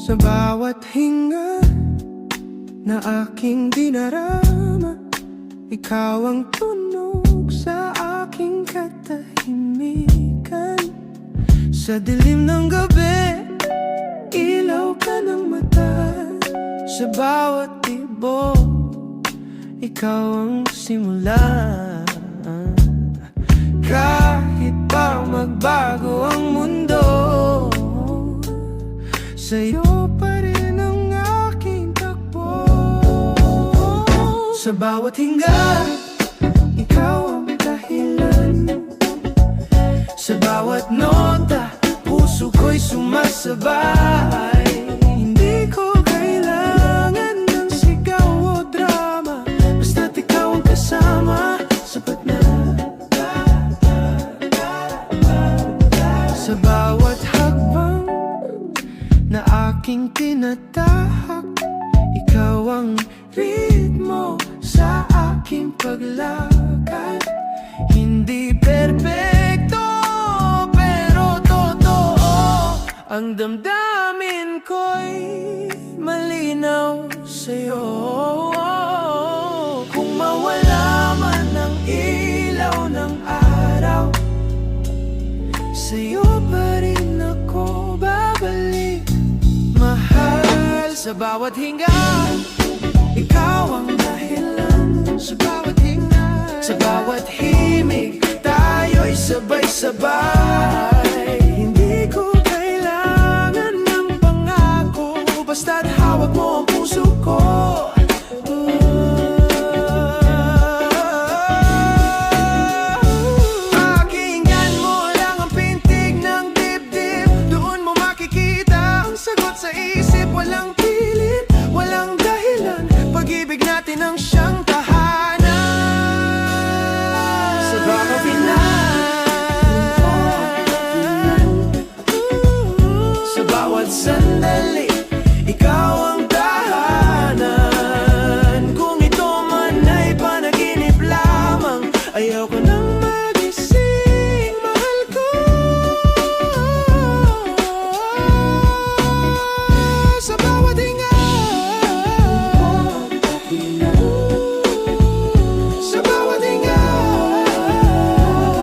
Sa bawat hinga na aking dinarama, ikaw ang tunog sa aking katahimikan. Sa dilim ng gabi, ilaw ka ng mata. Sa bawat tibok, ikaw ang simula. Kahit pa magbago ang mundo, sa'yo pa rin ang aking takbo. Sa bawat hinga, ikaw ang dahilan. Sa bawat nota, puso ko'y sumasabay. Hindi ko kailangan ng sigaw o drama, basta't ikaw ang kasama, sapat na. Sa bawat hakbang na aking tinatahak, ikaw ang ritmo sa aking paglakad. Hindi perpekto, pero totoo. Ang damdamin ko'y malinaw sa'yo. Kung mawala man ang ilaw ng araw, sa'yo pa rin ako babalik, mahal. Sa bawat hinga, ikaw ang dahilan. Sa bawat hinga, sa bawat himig, tayo'y sabay-sabay.